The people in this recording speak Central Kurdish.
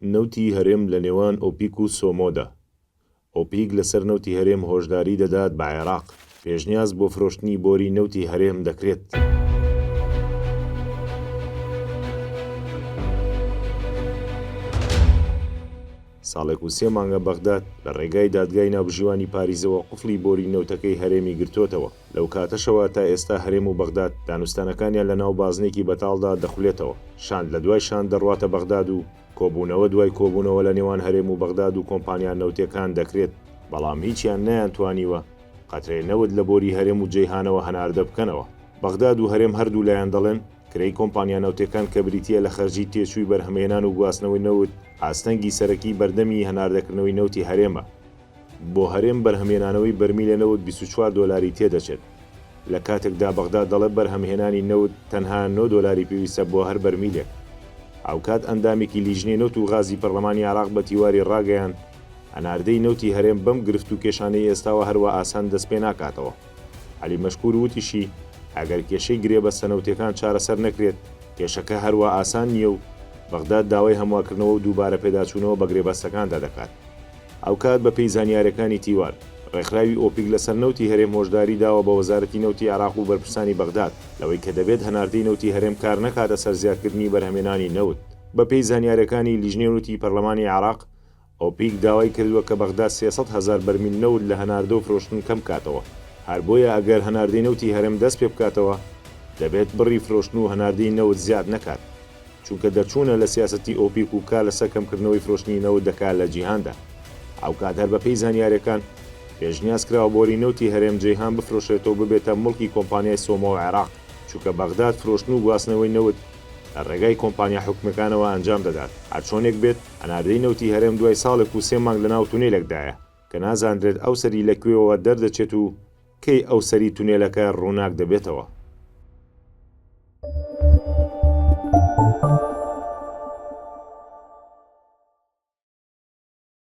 نەوتی هەرێم لە نێوان ئۆپیک و سۆمۆدا. ئۆپیک لەسەر نەوتی هەرێم هۆشداری دەدات بە عێراق پێشنیاز بۆ فرۆشتنی بۆری نەوتی هەرێم دەکرێت. ساڵێک و 3 مانگە بەغداد لە ڕێگای دادگای ناوبژیوانی پاریزەوە قوفڵی بۆری نەوتەکەی هەرێمی گرتوتەوە. لەو کاتەشەوە تا ئێستا هەرێم و بەغداد دانوستانەکانیان لە ناو بازنێکی بەتاڵدا دەخولێتەوە. شاند لە دوای شان دەڕواتە بەغداد و کۆبوونەوە دوای کۆبوونەوە لە نێوان هەرێم و بەغداد و کۆمپانیان نەوتیەکان دەکرێت، بەڵام هیچیان نەیانتوانیوە قەترێ نەوت لە بۆری هەرێم و جەیهانەوە هەناردە بکەنەوە. بەغداد و هەرێم هەردوو لایەن دەڵێن کرێی کۆمپانیا نەوتەکان کە بریتیە لە خەرجی تێچووی بەرهەمهێنان و گواستنەوەی نەوت ئاستەنگی سەرەکی بەردەمی هەناردەکردنەوەی نەوتی هەرێمە. بۆ هەرێم بەرهەمهێنانەوەی بەرمیلە نەوت 24 دۆلاری تێدەچێت، لە کاتێکدا بەغداد دەڵێت بەرهەمهێنانی نەوت تەنها 9 دۆلاری پێویستە بۆ هەر بەرمیلێک. ئەوکات ئەندامێکی لیژنەی نەوت و غازی پەرلەمانی عێراق بە تیواری ڕاگەیان هەناردەی نەوتی هەرێم بەم گرفت و کێشانەی ئێستاوە هەروە ئاسان دەست پێ ناکاتەوە. عەلی مەشکور وتیشی ئەگەر کێشەی گرێبەستە نەوتەکان چارەسەر نەکرێت کێشەکە هەروە ئاسان نییە و بەغداد داوای هەمواکردنەوە و دووبارە پێداچوونەوە بە گرێبەستەکاندا دەکات. ئەوکات بە پێی زانیاریەکانی تیوار ڕێکخراوی ئۆپیک لەسەر نەوتی هەرێم هۆشداری داوە بە وەزارەتی نەوتی عێراق و بەرپرسانی بەغداد لەوەی کە دەبێت هەناردەی نەوتی هەرێم کار نەکاتە سەر زیادکردنی بەرهەمهێنانی نەوت. بە پێی زانیاریەکانی لیژنەی نەوتی پەرلەمانی عێراق ئۆپیک داوای کردووە کە بەغداد 300,000 بەرمیل نەوت لە هەناردە و فرۆشتن کەم کاتەوە. هەر بۆیە ئەگەر هەناردەی نەوتی هەرێم دەست پێ بکاتەوە دەبێت بڕی فرۆشتن و هەناردەی نەوت زیاد نەکات، چونکە دەرچوونە لە سیاسەتی ئۆپیک و کار لەسەر کەمکردنەوەی فرۆشتنی نەوت دەکات لە جیهاندا. ئەوکات هەر بە پێی زانیاریەکان پێشنیاز کراوە بۆری نەوتی هەرێم جەیهان بفرۆشێتەوە ببێتە مڵکی کۆمپانیای سۆمۆ و عێراق، چونکە بەغداد فرۆشتن و گواستنەوەی نەوت لە ڕێگای کۆمپانیا حکومەکانەوە ئەنجام دەدات. هەرچۆنێک بێت هەناردەی نەوتی هەرێم دوای ساڵێک و 3 مانگ لە ناو تونێلێکدایە کە نازانرێت ئەو سەری لەکوێوە دەردەچێت و کەی ئەو سەری تونێلەکە ڕووناک دەبێتەوە.